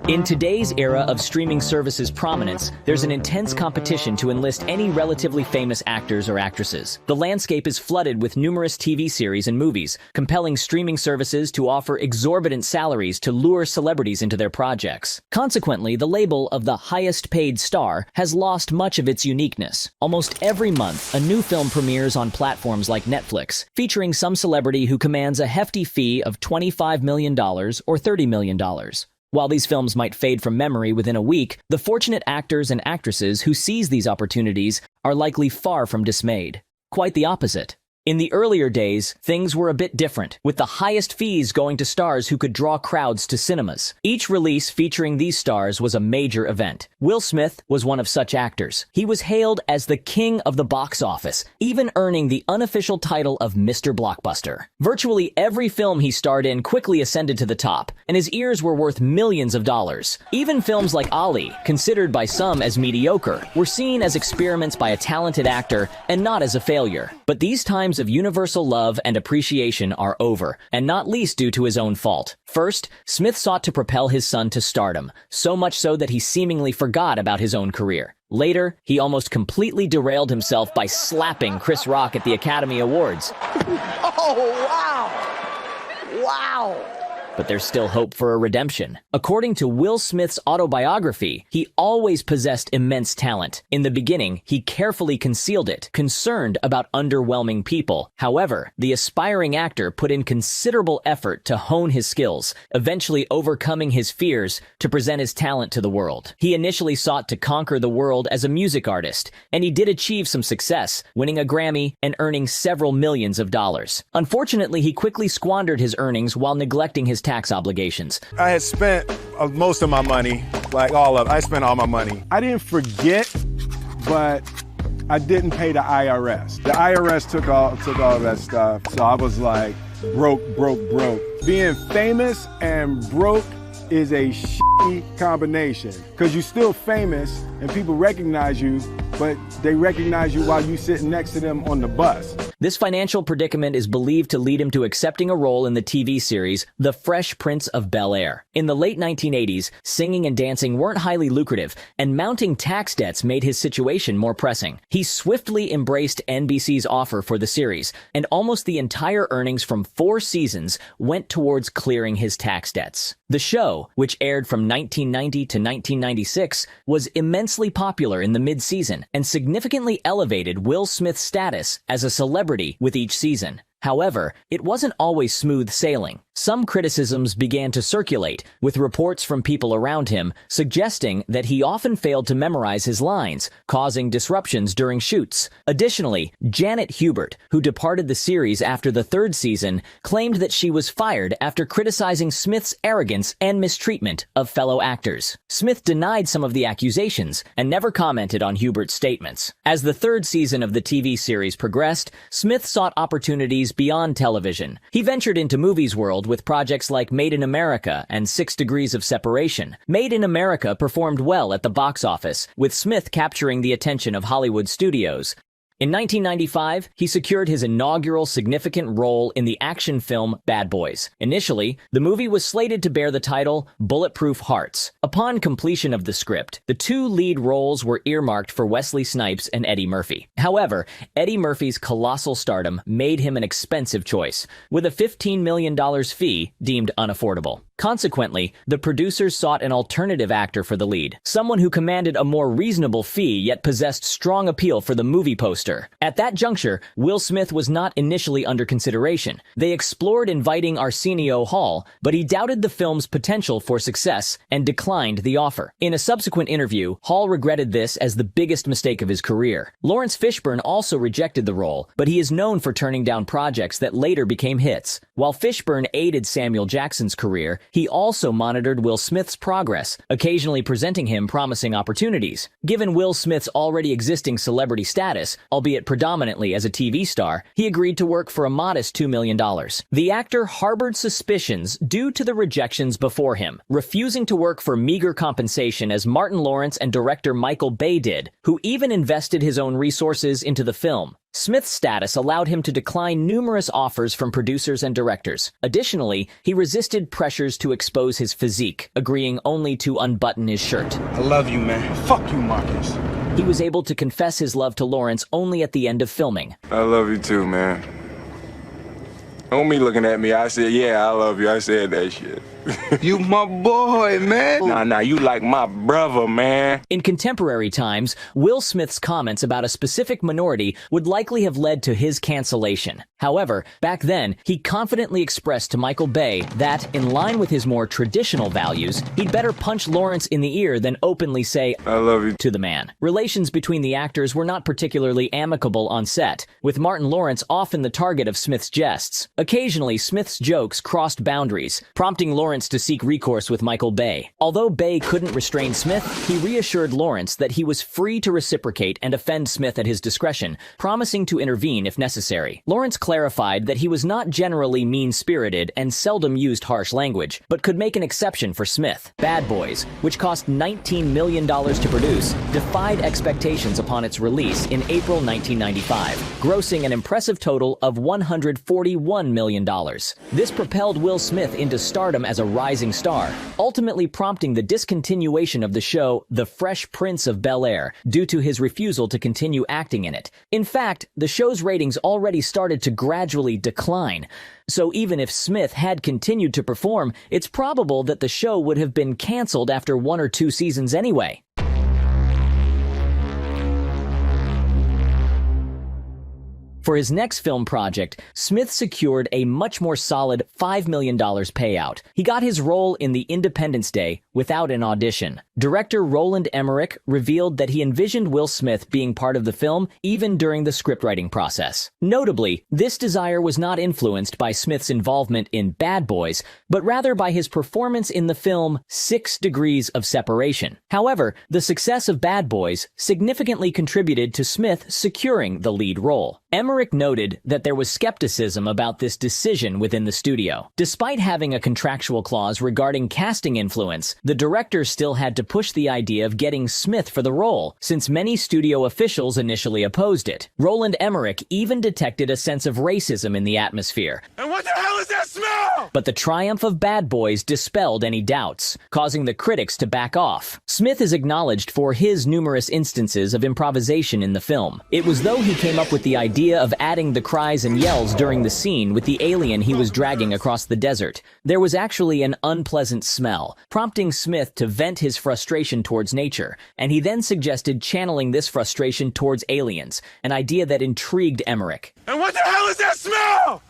In today's era of streaming services prominence, there's an intense competition to enlist any relatively famous actors or actresses. The landscape is flooded with numerous TV series and movies, compelling streaming services to offer exorbitant salaries to lure celebrities into their projects. Consequently, the label of the highest paid star has lost much of its uniqueness. Almost every month, a new film premieres on platforms like Netflix, featuring some celebrity who commands a hefty fee of $25 million or $30 million. While these films might fade from memory within a week, the fortunate actors and actresses who seize these opportunities are likely far from dismayed. Quite the opposite. In the earlier days, things were a bit different, with the highest fees going to stars who could draw crowds to cinemas. Each release featuring these stars was a major event. Will Smith was one of such actors. He was hailed as the king of the box office, even earning the unofficial title of Mr. Blockbuster. Virtually every film he starred in quickly ascended to the top, and his ears were worth millions of dollars. Even films like Ali, considered by some as mediocre, were seen as experiments by a talented actor and not as a failure. But these times of universal love and appreciation are over, and not least due to his own fault. First, Smith sought to propel his son to stardom, so much so that he seemingly forgot about his own career. Later, he almost completely derailed himself by slapping Chris Rock at the Academy Awards. Oh, wow! Wow! But there's still hope for a redemption. According to Will Smith's autobiography, he always possessed immense talent. In the beginning, he carefully concealed it, concerned about underwhelming people. However, the aspiring actor put in considerable effort to hone his skills, eventually overcoming his fears to present his talent to the world. He initially sought to conquer the world as a music artist, and he did achieve some success, winning a Grammy and earning several millions of dollars. Unfortunately, he quickly squandered his earnings while neglecting his tax obligations. I had spent most of my money, like all of it. I spent all my money. I didn't forget, but I didn't pay the IRS. The IRS took all that stuff, so I was like broke. Being famous and broke is a shitty combination, because you're still famous and people recognize you, but they recognize you while you sitting next to them on the bus. This financial predicament is believed to lead him to accepting a role in the TV series The Fresh Prince of Bel-Air. In the late 1980s, singing and dancing weren't highly lucrative, and mounting tax debts made his situation more pressing. He swiftly embraced NBC's offer for the series, and almost the entire earnings from 4 seasons went towards clearing his tax debts. The show, which aired from 1990 to 1996, was immensely popular in the mid-season and significantly elevated Will Smith's status as a celebrity with each season. However, it wasn't always smooth sailing. Some criticisms began to circulate, with reports from people around him suggesting that he often failed to memorize his lines, causing disruptions during shoots. Additionally, Janet Hubert, who departed the series after the 3rd season, claimed that she was fired after criticizing Smith's arrogance and mistreatment of fellow actors. Smith denied some of the accusations and never commented on Hubert's statements. As the 3rd season of the TV series progressed, Smith sought opportunities beyond television. He ventured into movies world with projects like Made in America and 6 Degrees of Separation. Made in America performed well at the box office, with Smith capturing the attention of Hollywood studios. In 1995, he secured his inaugural significant role in the action film Bad Boys. Initially, the movie was slated to bear the title Bulletproof Hearts. Upon completion of the script, the 2 lead roles were earmarked for Wesley Snipes and Eddie Murphy. However, Eddie Murphy's colossal stardom made him an expensive choice, with a $15 million fee deemed unaffordable. Consequently, the producers sought an alternative actor for the lead, someone who commanded a more reasonable fee yet possessed strong appeal for the movie poster. At that juncture, Will Smith was not initially under consideration. They explored inviting Arsenio Hall, but he doubted the film's potential for success and declined the offer. In a subsequent interview, Hall regretted this as the biggest mistake of his career. Lawrence Fishburne also rejected the role, but he is known for turning down projects that later became hits. While Fishburne aided Samuel Jackson's career, he also monitored Will Smith's progress, occasionally presenting him promising opportunities. Given Will Smith's already existing celebrity status, albeit predominantly as a TV star, he agreed to work for a modest $2 million. The actor harbored suspicions due to the rejections before him, refusing to work for meager compensation as Martin Lawrence and director Michael Bay did, who even invested his own resources into the film. Smith's status allowed him to decline numerous offers from producers and directors. Additionally, he resisted pressures to expose his physique, agreeing only to unbutton his shirt. I love you, man. Fuck you, Marcus. He was able to confess his love to Lawrence only at the end of filming. I love you too, man. On me looking at me, I said, yeah, I love you. I said that shit. You my boy, man. Nah, you like my brother, man. In contemporary times, Will Smith's comments about a specific minority would likely have led to his cancellation. However, back then, he confidently expressed to Michael Bay that, in line with his more traditional values, he'd better punch Lawrence in the ear than openly say, I love you, to the man. Relations between the actors were not particularly amicable on set, with Martin Lawrence often the target of Smith's jests. Occasionally, Smith's jokes crossed boundaries, prompting Lawrence to seek recourse with Michael Bay. Although Bay couldn't restrain Smith, he reassured Lawrence that he was free to reciprocate and offend Smith at his discretion, promising to intervene if necessary. Lawrence clarified that he was not generally mean-spirited and seldom used harsh language, but could make an exception for Smith. Bad Boys, which cost $19 million to produce, defied expectations upon its release in April 1995, grossing an impressive total of $141 million. This propelled Will Smith into stardom as a rising star, ultimately prompting the discontinuation of the show The Fresh Prince of Bel-Air due to his refusal to continue acting in it. In fact, the show's ratings already started to gradually decline, so even if Smith had continued to perform, it's probable that the show would have been canceled after 1 or 2 seasons anyway. For his next film project, Smith secured a much more solid $5 million payout. He got his role in the Independence Day without an audition. Director Roland Emmerich revealed that he envisioned Will Smith being part of the film even during the scriptwriting process. Notably, this desire was not influenced by Smith's involvement in Bad Boys, but rather by his performance in the film 6 Degrees of Separation. However, the success of Bad Boys significantly contributed to Smith securing the lead role. Emmerich noted that there was skepticism about this decision within the studio. Despite having a contractual clause regarding casting influence, the director still had to push the idea of getting Smith for the role, since many studio officials initially opposed it. Roland Emmerich even detected a sense of racism in the atmosphere. And what the hell is that smell? But the triumph of Bad Boys dispelled any doubts, causing the critics to back off. Smith is acknowledged for his numerous instances of improvisation in the film. It was though he came up with the idea of adding the cries and yells during the scene with the alien he was dragging across the desert. There was actually an unpleasant smell, prompting Smith to vent his frustration towards nature, and he then suggested channeling this frustration towards aliens, an idea that intrigued Emmerich. And what the hell is that smell?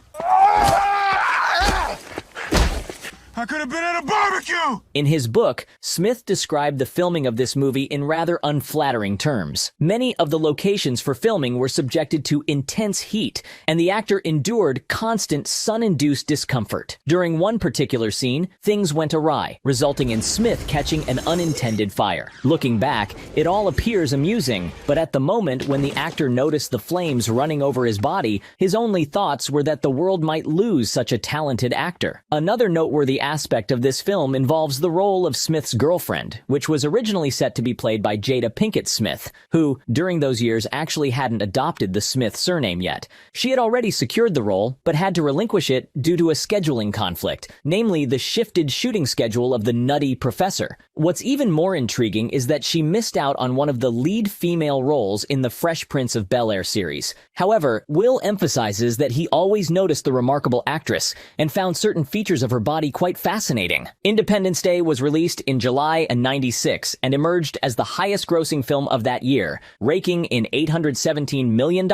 I could have been at a barbecue! In his book, Smith described the filming of this movie in rather unflattering terms. Many of the locations for filming were subjected to intense heat, and the actor endured constant sun-induced discomfort. During one particular scene, things went awry, resulting in Smith catching an unintended fire. Looking back, it all appears amusing, but at the moment when the actor noticed the flames running over his body, his only thoughts were that the world might lose such a talented actor. Another noteworthy aspect of this film involves the role of Smith's girlfriend, which was originally set to be played by Jada Pinkett Smith, who, during those years, actually hadn't adopted the Smith surname yet. She had already secured the role, but had to relinquish it due to a scheduling conflict, namely the shifted shooting schedule of The Nutty Professor. What's even more intriguing is that she missed out on one of the lead female roles in the Fresh Prince of Bel-Air series. However, Will emphasizes that he always noticed the remarkable actress and found certain features of her body quite fascinating. Independence Day was released in July of '96 and emerged as the highest-grossing film of that year, raking in $817 million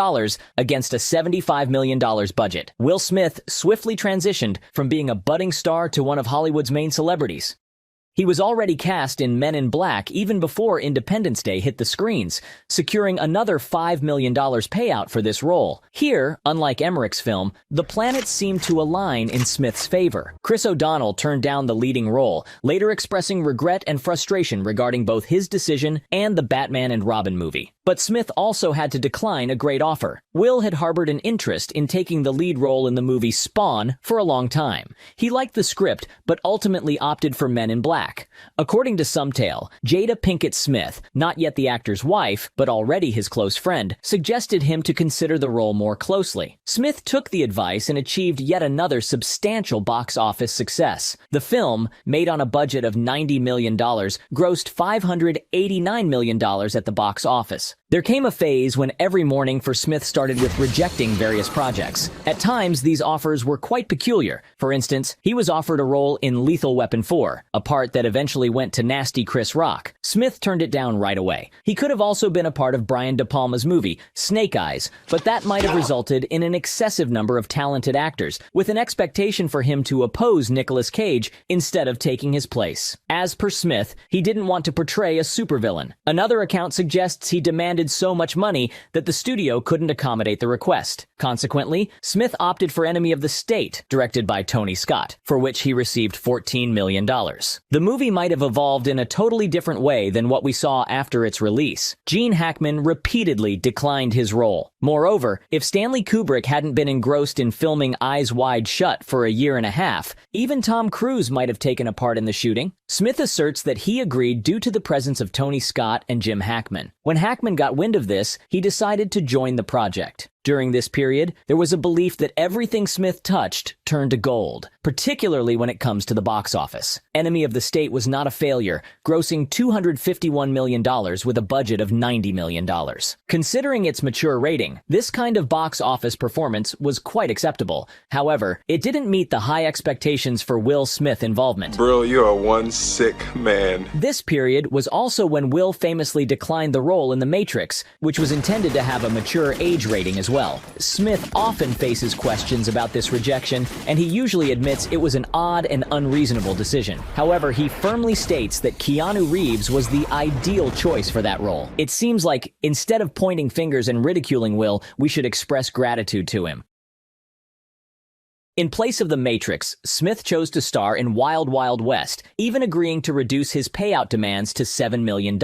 against a $75 million budget. Will Smith swiftly transitioned from being a budding star to one of Hollywood's main celebrities. He was already cast in Men in Black even before Independence Day hit the screens, securing another $5 million payout for this role. Here, unlike Emmerich's film, the planets seemed to align in Smith's favor. Chris O'Donnell turned down the leading role, later expressing regret and frustration regarding both his decision and the Batman and Robin movie. But Smith also had to decline a great offer. Will had harbored an interest in taking the lead role in the movie Spawn for a long time. He liked the script, but ultimately opted for Men in Black. According to some tale, Jada Pinkett Smith, not yet the actor's wife, but already his close friend, suggested him to consider the role more closely. Smith took the advice and achieved yet another substantial box office success. The film, made on a budget of $90 million, grossed $589 million at the box office. There came a phase when every morning for Smith started with rejecting various projects. At times, these offers were quite peculiar. For instance, he was offered a role in Lethal Weapon 4, a part that eventually went to nasty Chris Rock. Smith turned it down right away. He could have also been a part of Brian De Palma's movie, Snake Eyes, but that might have resulted in an excessive number of talented actors, with an expectation for him to oppose Nicolas Cage instead of taking his place. As per Smith, he didn't want to portray a supervillain. Another account suggests he demanded so much money that the studio couldn't accommodate the request. Consequently, Smith opted for Enemy of the State, directed by Tony Scott, for which he received $14 million. The movie might have evolved in a totally different way than what we saw after its release. Gene Hackman repeatedly declined his role. Moreover, if Stanley Kubrick hadn't been engrossed in filming Eyes Wide Shut for a year and a half, even Tom Cruise might have taken a part in the shooting. Smith asserts that he agreed due to the presence of Tony Scott and Jim Hackman. When Hackman got wind of this, he decided to join the project. During this period, there was a belief that everything Smith touched turned to gold, particularly when it comes to the box office. Enemy of the State was not a failure, grossing $251 million with a budget of $90 million. Considering its mature rating, this kind of box office performance was quite acceptable. However, it didn't meet the high expectations for Will Smith involvement. Bro, you are one sick man. This period was also when Will famously declined the role in The Matrix, which was intended to have a mature age rating as well. Smith often faces questions about this rejection, and he usually admits it was an odd and unreasonable decision. However, he firmly states that Keanu Reeves was the ideal choice for that role. It seems like, instead of pointing fingers and ridiculing Will, we should express gratitude to him. In place of The Matrix, Smith chose to star in Wild Wild West, even agreeing to reduce his payout demands to $7 million.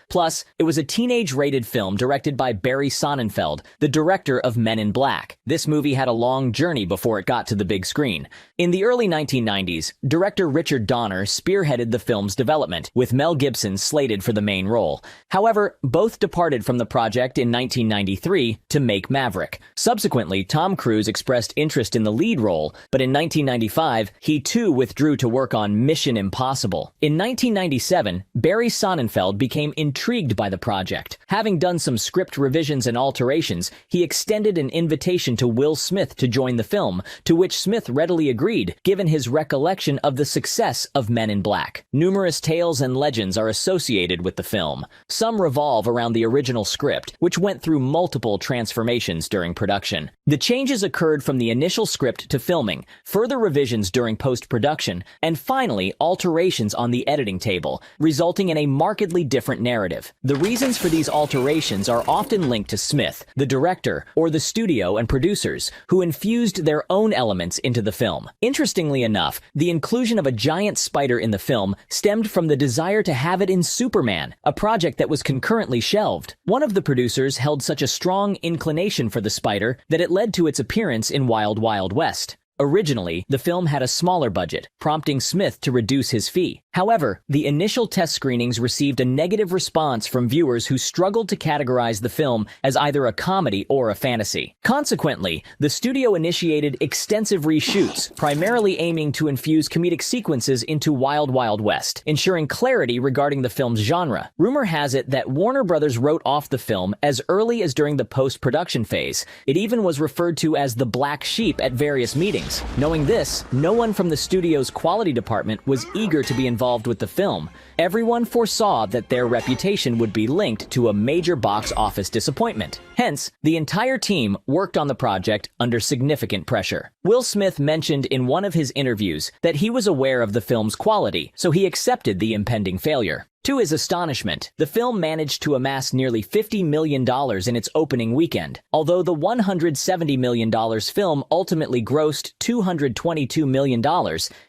Plus, it was a teenage-rated film directed by Barry Sonnenfeld, the director of Men in Black. This movie had a long journey before it got to the big screen. In the early 1990s, director Richard Donner spearheaded the film's development, with Mel Gibson slated for the main role. However, both departed from the project in 1993 to make Maverick. Subsequently, Tom Cruise expressed interest in the lead role, but in 1995, he too withdrew to work on Mission Impossible. In 1997, Barry Sonnenfeld became intrigued by the project. Having done some script revisions and alterations, he extended an invitation to Will Smith to join the film, to which Smith readily agreed, given his recollection of the success of Men in Black. Numerous tales and legends are associated with the film. Some revolve around the original script, which went through multiple transformations during production. The changes occurred from the initial script to filming, further revisions during post-production, and finally alterations on the editing table, resulting in a markedly different narrative. The reasons for these alterations are often linked to Smith, the director, or the studio and producers, who infused their own elements into the film. Interestingly enough, the inclusion of a giant spider in the film stemmed from the desire to have it in Superman, a project that was concurrently shelved. One of the producers held such a strong inclination for the spider that it led to its appearance in Wild Wild West. Originally, the film had a smaller budget, prompting Smith to reduce his fee. However, the initial test screenings received a negative response from viewers who struggled to categorize the film as either a comedy or a fantasy. Consequently, the studio initiated extensive reshoots, primarily aiming to infuse comedic sequences into Wild Wild West, ensuring clarity regarding the film's genre. Rumor has it that Warner Brothers wrote off the film as early as during the post-production phase. It even was referred to as the Black Sheep at various meetings. Knowing this, no one from the studio's quality department was eager to be involved with the film. Everyone foresaw that their reputation would be linked to a major box office disappointment. Hence, the entire team worked on the project under significant pressure. Will Smith mentioned in one of his interviews that he was aware of the film's quality, so he accepted the impending failure. To his astonishment, the film managed to amass nearly $50 million in its opening weekend. Although the $170 million film ultimately grossed $222 million,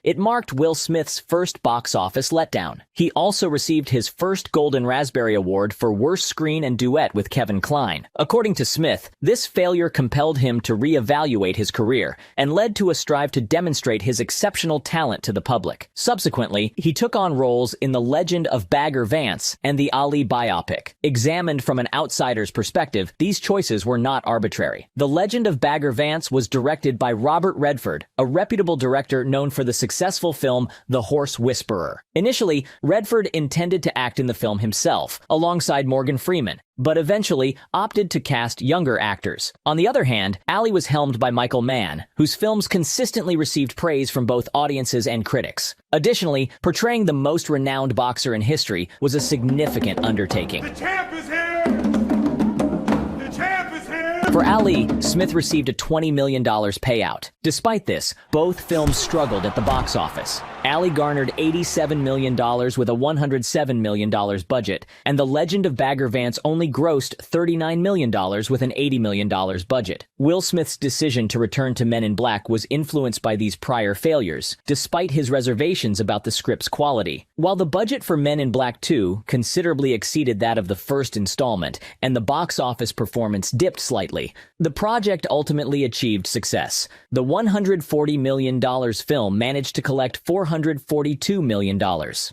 it marked Will Smith's first box office letdown. He also received his first Golden Raspberry Award for Worst Screen and Duet with Kevin Kline. According to Smith, this failure compelled him to reevaluate his career and led to a strive to demonstrate his exceptional talent to the public. Subsequently, he took on roles in The Legend of Bagger Vance and the Ali biopic. Examined from an outsider's perspective, these choices were not arbitrary. The Legend of Bagger Vance was directed by Robert Redford, a reputable director known for the successful film The Horse Whisperer. Initially, Redford intended to act in the film himself, alongside Morgan Freeman, but eventually opted to cast younger actors. On the other hand, Ali was helmed by Michael Mann, whose films consistently received praise from both audiences and critics. Additionally, portraying the most renowned boxer in history was a significant undertaking. The champ is here! The champ is here! For Ali, Smith received a $20 million payout. Despite this, both films struggled at the box office. Ali garnered $87 million with a $107 million budget, and The Legend of Bagger Vance only grossed $39 million with an $80 million budget. Will Smith's decision to return to Men in Black was influenced by these prior failures, despite his reservations about the script's quality. While the budget for Men in Black 2 considerably exceeded that of the first installment, and the box office performance dipped slightly, the project ultimately achieved success. The $140 million film managed to collect $442 million.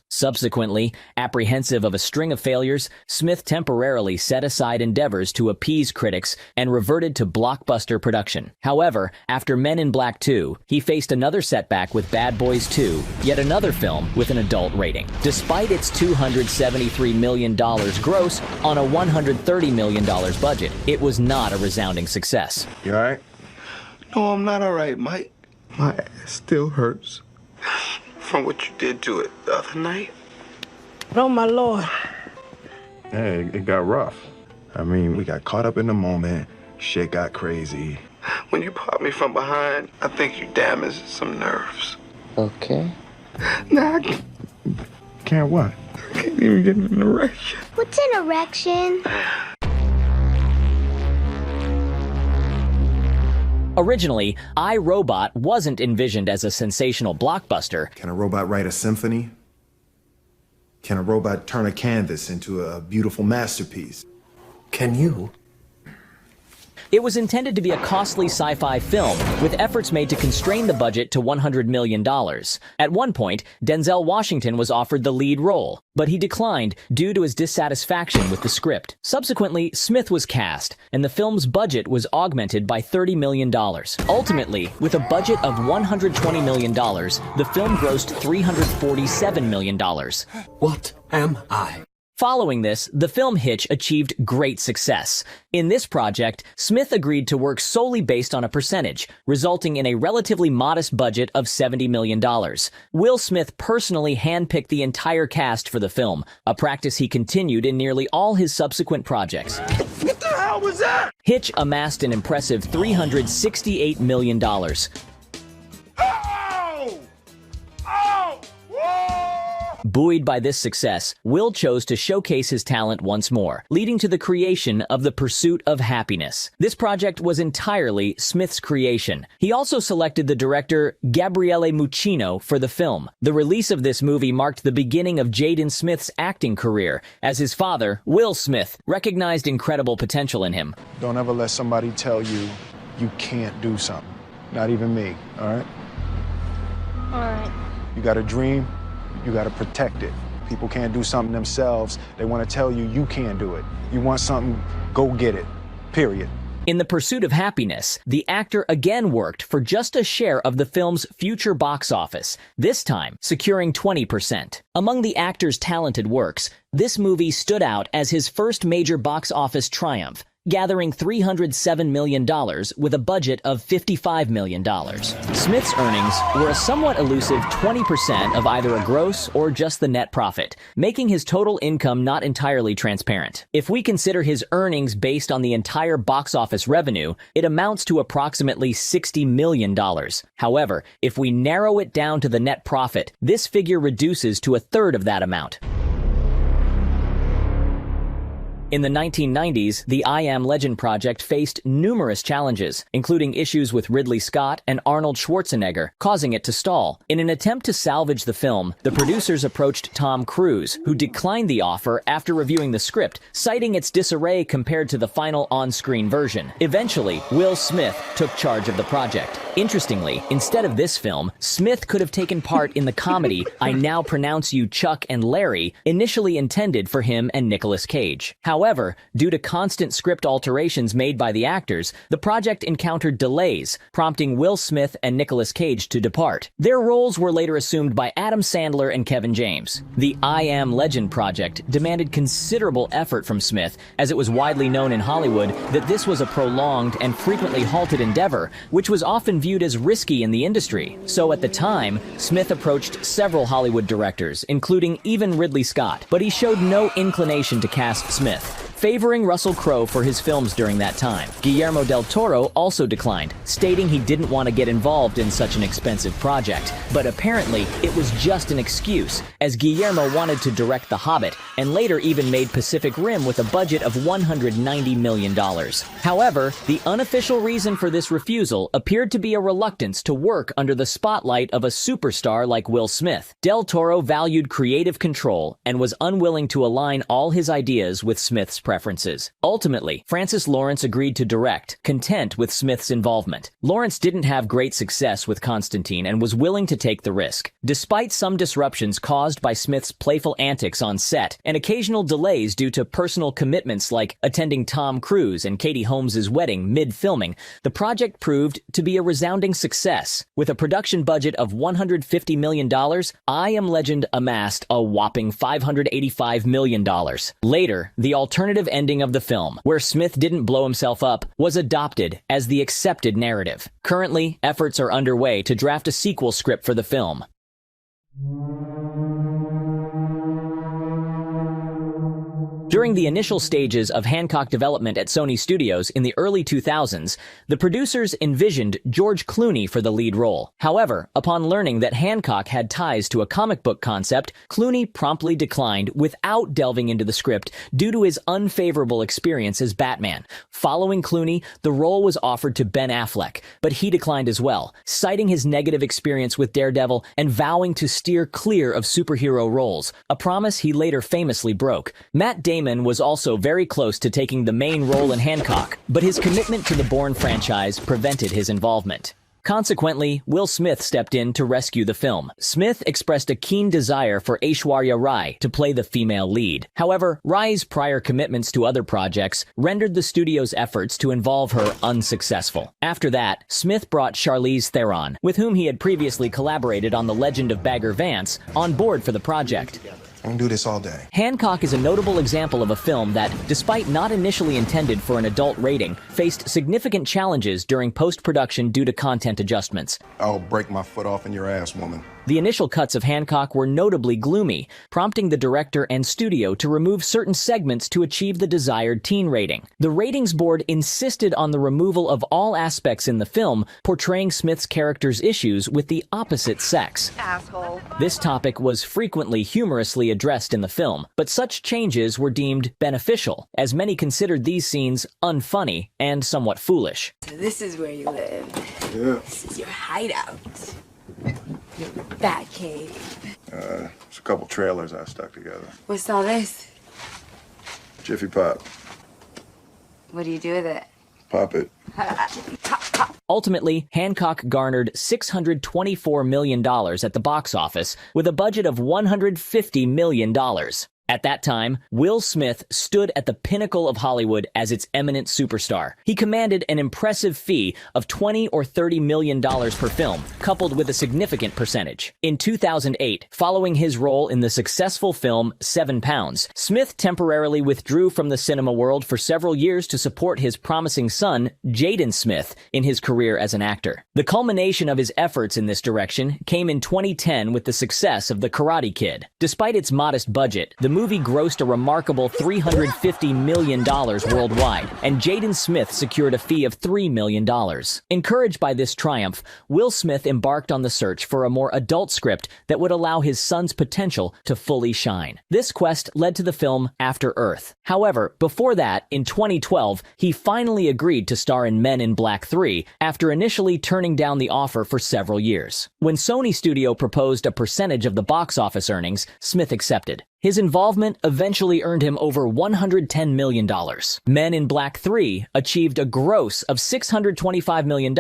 Subsequently, apprehensive of a string of failures, Smith temporarily set aside endeavors to appease critics and reverted to blockbuster production. However, after Men in Black 2, he faced another setback with Bad Boys 2, yet another film with an adult rating. Despite its $273 million gross on a $130 million budget, it was not a resounding success. You all right? No, I'm not all right, Mike. My ass still hurts from what you did to it the other night. Oh, my Lord. Hey, it got rough. I mean, we got caught up in the moment. Shit got crazy. When you popped me from behind, I think you damaged some nerves. Okay. Now I Can't what? can't even get an erection. What's an erection? Originally, I, Robot wasn't envisioned as a sensational blockbuster. Can a robot write a symphony? Can a robot turn a canvas into a beautiful masterpiece? Can you? It was intended to be a costly sci-fi film, with efforts made to constrain the budget to $100 million. At one point, Denzel Washington was offered the lead role, but he declined due to his dissatisfaction with the script. Subsequently, Smith was cast, and the film's budget was augmented by $30 million. Ultimately, with a budget of $120 million, the film grossed $347 million. What am I? Following this, the film Hitch achieved great success. In this project, Smith agreed to work solely based on a percentage, resulting in a relatively modest budget of $70 million. Will Smith personally handpicked the entire cast for the film, a practice he continued in nearly all his subsequent projects. What the hell was that? Hitch amassed an impressive $368 million. Oh! Oh! Whoa! Buoyed by this success, Will chose to showcase his talent once more, leading to the creation of The Pursuit of Happiness. This project was entirely Smith's creation. He also selected the director Gabriele Muccino for the film. The release of this movie marked the beginning of Jaden Smith's acting career, as his father, Will Smith, recognized incredible potential in him. Don't ever let somebody tell you you can't do something. Not even me, all right? All right. You got a dream, you got to protect it. People can't do something themselves. They want to tell you you can't do it. You want something, go get it. Period. In The Pursuit of Happiness, the actor again worked for just a share of the film's future box office, this time securing 20%. Among the actor's talented works, this movie stood out as his first major box office triumph, gathering $307 million with a budget of $55 million. Smith's earnings were a somewhat elusive 20% of either a gross or just the net profit, making his total income not entirely transparent. If we consider his earnings based on the entire box office revenue, it amounts to approximately $60 million. However, if we narrow it down to the net profit, this figure reduces to a third of that amount. In the 1990s, the I Am Legend project faced numerous challenges, including issues with Ridley Scott and Arnold Schwarzenegger, causing it to stall. In an attempt to salvage the film, the producers approached Tom Cruise, who declined the offer after reviewing the script, citing its disarray compared to the final on-screen version. Eventually, Will Smith took charge of the project. Interestingly, instead of this film, Smith could have taken part in the comedy I Now Pronounce You Chuck and Larry, initially intended for him and Nicolas Cage. However, due to constant script alterations made by the actors, the project encountered delays, prompting Will Smith and Nicolas Cage to depart. Their roles were later assumed by Adam Sandler and Kevin James. The I Am Legend project demanded considerable effort from Smith, as it was widely known in Hollywood that this was a prolonged and frequently halted endeavor, which was often viewed as risky in the industry. So at the time, Smith approached several Hollywood directors, including even Ridley Scott, but he showed no inclination to cast Smith, favoring Russell Crowe for his films during that time. Guillermo del Toro also declined, stating he didn't want to get involved in such an expensive project. But apparently, it was just an excuse, as Guillermo wanted to direct The Hobbit, and later even made Pacific Rim with a budget of $190 million. However, the unofficial reason for this refusal appeared to be a reluctance to work under the spotlight of a superstar like Will Smith. Del Toro valued creative control and was unwilling to align all his ideas with Smith's preferences. Ultimately, Francis Lawrence agreed to direct, content with Smith's involvement. Lawrence didn't have great success with Constantine and was willing to take the risk. Despite some disruptions caused by Smith's playful antics on set and occasional delays due to personal commitments like attending Tom Cruise and Katie Holmes' wedding mid-filming, the project proved to be a resounding success. With a production budget of $150 million, I Am Legend amassed a whopping $585 million. Later, the alternative ending of the film, where Smith didn't blow himself up, was adopted as the accepted narrative. Currently, efforts are underway to draft a sequel script for the film. During the initial stages of Hancock development at Sony Studios in the early 2000s, the producers envisioned George Clooney for the lead role. However, upon learning that Hancock had ties to a comic book concept, Clooney promptly declined without delving into the script due to his unfavorable experience as Batman. Following Clooney, the role was offered to Ben Affleck, but he declined as well, citing his negative experience with Daredevil and vowing to steer clear of superhero roles, a promise he later famously broke. Matt Damon was also very close to taking the main role in Hancock, but his commitment to the Bourne franchise prevented his involvement. Consequently, Will Smith stepped in to rescue the film. Smith expressed a keen desire for Aishwarya Rai to play the female lead. However, Rai's prior commitments to other projects rendered the studio's efforts to involve her unsuccessful. After that, Smith brought Charlize Theron, with whom he had previously collaborated on The Legend of Bagger Vance, on board for the project. I can do this all day. Hancock is a notable example of a film that, despite not initially intended for an adult rating, faced significant challenges during post-production due to content adjustments. I'll break my foot off in your ass, woman. The initial cuts of Hancock were notably gloomy, prompting the director and studio to remove certain segments to achieve the desired teen rating. The ratings board insisted on the removal of all aspects in the film portraying Smith's character's issues with the opposite sex. Asshole. This topic was frequently humorously addressed in the film, but such changes were deemed beneficial, as many considered these scenes unfunny and somewhat foolish. So this is where you live. Yeah. This is your hideout. Your bat cave. It's a couple trailers I stuck together. What's all this? Jiffy Pop. What do you do with it? Pop it. Ultimately, Hancock garnered $624 million at the box office with a budget of $150 million. At that time, Will Smith stood at the pinnacle of Hollywood as its eminent superstar. He commanded an impressive fee of $20 or $30 million per film, coupled with a significant percentage. In 2008, following his role in the successful film 7 Pounds, Smith temporarily withdrew from the cinema world for several years to support his promising son, Jaden Smith, in his career as an actor. The culmination of his efforts in this direction came in 2010 with the success of The Karate Kid. Despite its modest budget, the movie movie grossed a remarkable $350 million worldwide, and Jaden Smith secured a fee of $3 million. Encouraged by this triumph, Will Smith embarked on the search for a more adult script that would allow his son's potential to fully shine. This quest led to the film After Earth. However, before that, in 2012, he finally agreed to star in Men in Black 3 after initially turning down the offer for several years. When Sony Studio proposed a percentage of the box office earnings, Smith accepted. His involvement eventually earned him over $110 million. Men in Black 3 achieved a gross of $625 million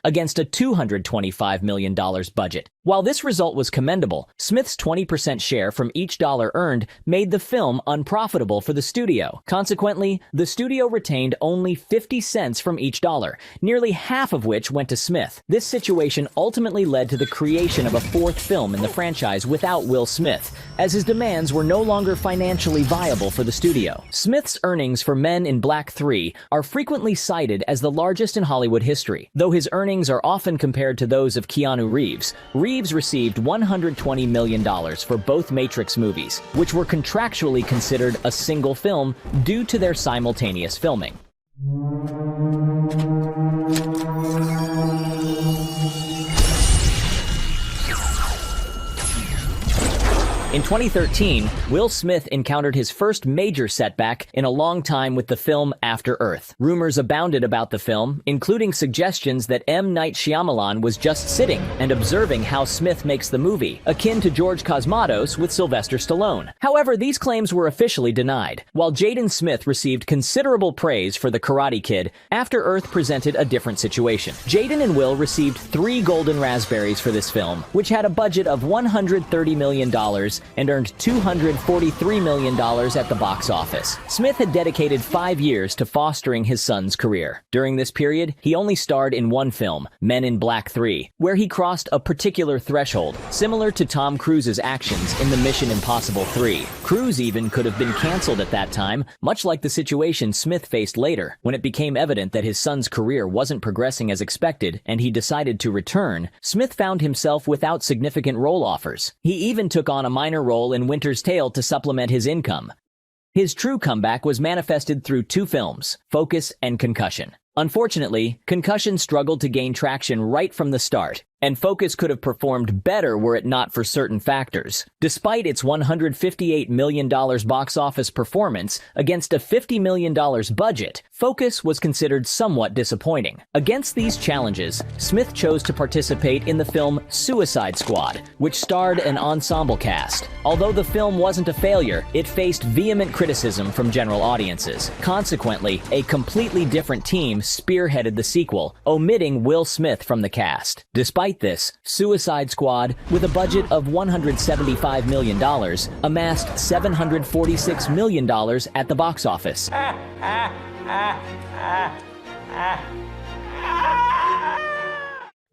against a $225 million budget. While this result was commendable, Smith's 20% share from each dollar earned made the film unprofitable for the studio. Consequently, the studio retained only 50 cents from each dollar, nearly half of which went to Smith. This situation ultimately led to the creation of a fourth film in the franchise without Will Smith, as his demands were no longer financially viable for the studio. Smith's earnings for Men in Black 3 are frequently cited as the largest in Hollywood history. Though his earnings are often compared to those of Keanu Reeves, Reeves received $120 million for both Matrix movies, which were contractually considered a single film due to their simultaneous filming. In 2013, Will Smith encountered his first major setback in a long time with the film After Earth. Rumors abounded about the film, including suggestions that M. Night Shyamalan was just sitting and observing how Smith makes the movie, akin to George Cosmatos with Sylvester Stallone. However, these claims were officially denied. While Jaden Smith received considerable praise for The Karate Kid, After Earth presented a different situation. Jaden and Will received 3 Golden Raspberries for this film, which had a budget of $130 million and earned $243 million at the box office. Smith had dedicated 5 years to fostering his son's career. During this period, he only starred in one film, Men in Black 3, where he crossed a particular threshold, similar to Tom Cruise's actions in the Mission Impossible 3. Cruise even could have been canceled at that time, much like the situation Smith faced later. When it became evident that his son's career wasn't progressing as expected and he decided to return, Smith found himself without significant role offers. He even took on a minor role in Winter's Tale to supplement his income. His true comeback was manifested through 2 films, Focus and Concussion. Unfortunately, Concussion struggled to gain traction right from the start, and Focus could have performed better were it not for certain factors. Despite its $158 million box office performance against a $50 million budget, Focus was considered somewhat disappointing. Against these challenges, Smith chose to participate in the film Suicide Squad, which starred an ensemble cast. Although the film wasn't a failure, it faced vehement criticism from general audiences. Consequently, a completely different team spearheaded the sequel, omitting Will Smith from the cast. Despite this, Suicide Squad, with a budget of $175 million, amassed $746 million at the box office.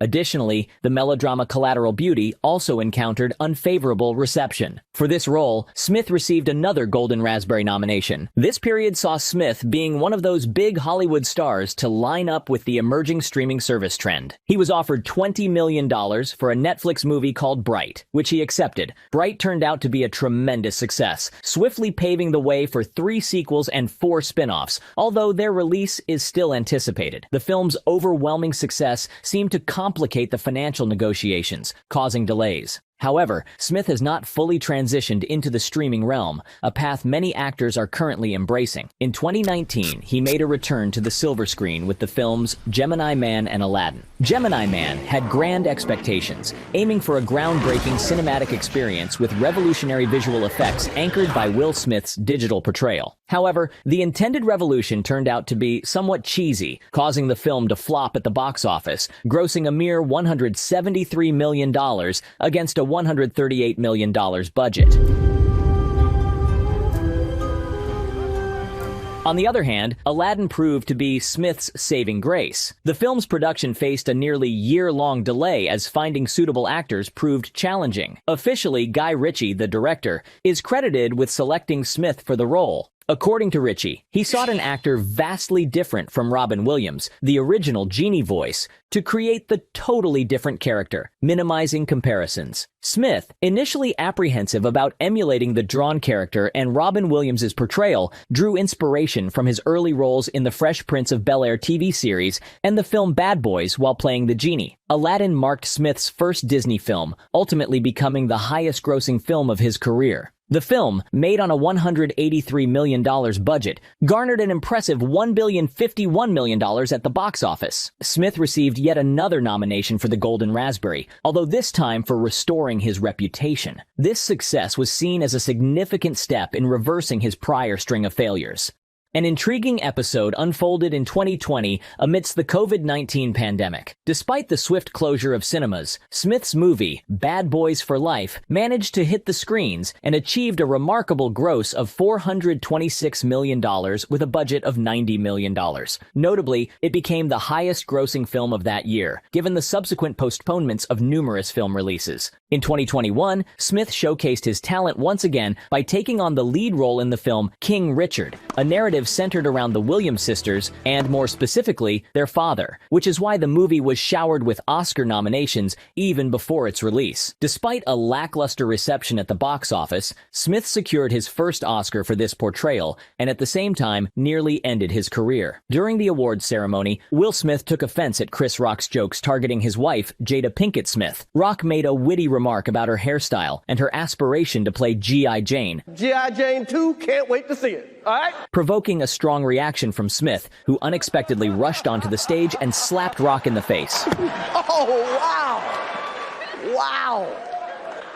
Additionally, the melodrama Collateral Beauty also encountered unfavorable reception. For this role, Smith received another Golden Raspberry nomination. This period saw Smith being one of those big Hollywood stars to line up with the emerging streaming service trend. He was offered $20 million for a Netflix movie called Bright, which he accepted. Bright turned out to be a tremendous success, swiftly paving the way for 3 sequels and 4 spin-offs, although their release is still anticipated. The film's overwhelming success seemed to complicate the financial negotiations, causing delays. However, Smith has not fully transitioned into the streaming realm, a path many actors are currently embracing. In 2019, he made a return to the silver screen with the films Gemini Man and Aladdin. Gemini Man had grand expectations, aiming for a groundbreaking cinematic experience with revolutionary visual effects anchored by Will Smith's digital portrayal. However, the intended revolution turned out to be somewhat cheesy, causing the film to flop at the box office, grossing a mere $173 million against a $138 million budget. On the other hand, Aladdin proved to be Smith's saving grace. The film's production faced a nearly year-long delay as finding suitable actors proved challenging. Officially, Guy Ritchie, the director, is credited with selecting Smith for the role. According to Ritchie, he sought an actor vastly different from Robin Williams, the original Genie voice, to create the totally different character, minimizing comparisons. Smith, initially apprehensive about emulating the drawn character and Robin Williams' portrayal, drew inspiration from his early roles in the Fresh Prince of Bel-Air TV series and the film Bad Boys while playing the Genie. Aladdin marked Smith's first Disney film, ultimately becoming the highest-grossing film of his career. The film, made on a $183 million budget, garnered an impressive $1,051 million at the box office. Smith received yet another nomination for the Golden Raspberry, although this time for restoring his reputation. This success was seen as a significant step in reversing his prior string of failures. An intriguing episode unfolded in 2020 amidst the COVID-19 pandemic. Despite the swift closure of cinemas, Smith's movie, Bad Boys for Life, managed to hit the screens and achieved a remarkable gross of $426 million with a budget of $90 million. Notably, it became the highest-grossing film of that year, given the subsequent postponements of numerous film releases. In 2021, Smith showcased his talent once again by taking on the lead role in the film King Richard, a narrative centered around the Williams sisters and, more specifically, their father, which is why the movie was showered with Oscar nominations even before its release. Despite a lackluster reception at the box office, Smith secured his first Oscar for this portrayal and at the same time nearly ended his career. During the awards ceremony, Will Smith took offense at Chris Rock's jokes targeting his wife, Jada Pinkett Smith. Rock made a witty remark about her hairstyle and her aspiration to play G.I. Jane. G.I. Jane 2, can't wait to see it. All right? Provoking a strong reaction from Smith, who unexpectedly rushed onto the stage and slapped Rock in the face. Oh, wow. Wow.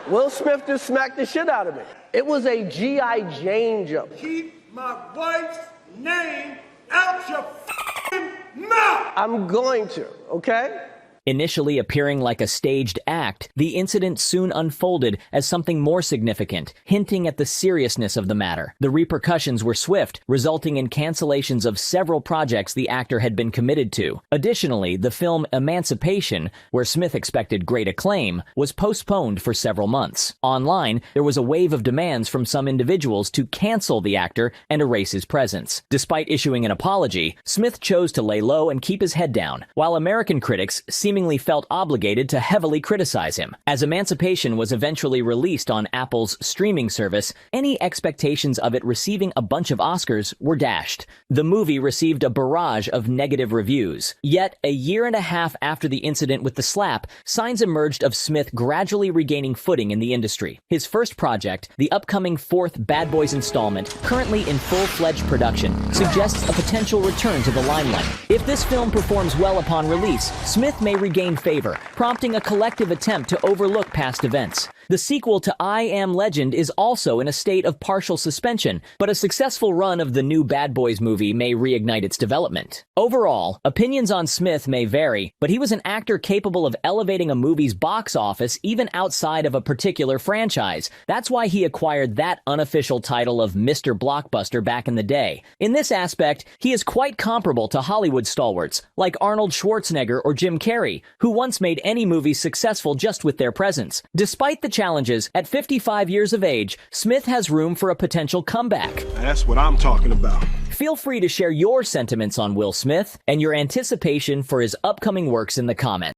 Will Smith just smacked the shit out of me. It was a G.I. Jane joke. Keep my wife's name out your f***ing mouth! I'm going to, okay? Initially appearing like a staged act, the incident soon unfolded as something more significant, hinting at the seriousness of the matter. The repercussions were swift, resulting in cancellations of several projects the actor had been committed to. Additionally, the film Emancipation, where Smith expected great acclaim, was postponed for several months. Online, there was a wave of demands from some individuals to cancel the actor and erase his presence. Despite issuing an apology, Smith chose to lay low and keep his head down, while American critics seemingly felt obligated to heavily criticize him. As Emancipation was eventually released on Apple's streaming service, any expectations of it receiving a bunch of Oscars were dashed. The movie received a barrage of negative reviews. Yet, a year and a half after the incident with the slap, signs emerged of Smith gradually regaining footing in the industry. His first project, the upcoming fourth Bad Boys installment, currently in full-fledged production, suggests a potential return to the limelight. If this film performs well upon release, Smith may regain favor, prompting a collective attempt to overlook past events. The sequel to I Am Legend is also in a state of partial suspension, but a successful run of the new Bad Boys movie may reignite its development. Overall, opinions on Smith may vary, but he was an actor capable of elevating a movie's box office even outside of a particular franchise. That's why he acquired that unofficial title of Mr. Blockbuster back in the day. In this aspect, he is quite comparable to Hollywood stalwarts, like Arnold Schwarzenegger or Jim Carrey, who once made any movie successful just with their presence. Despite the challenges, at 55 years of age, Smith has room for a potential comeback. That's what I'm talking about. Feel free to share your sentiments on Will Smith and your anticipation for his upcoming works in the comments.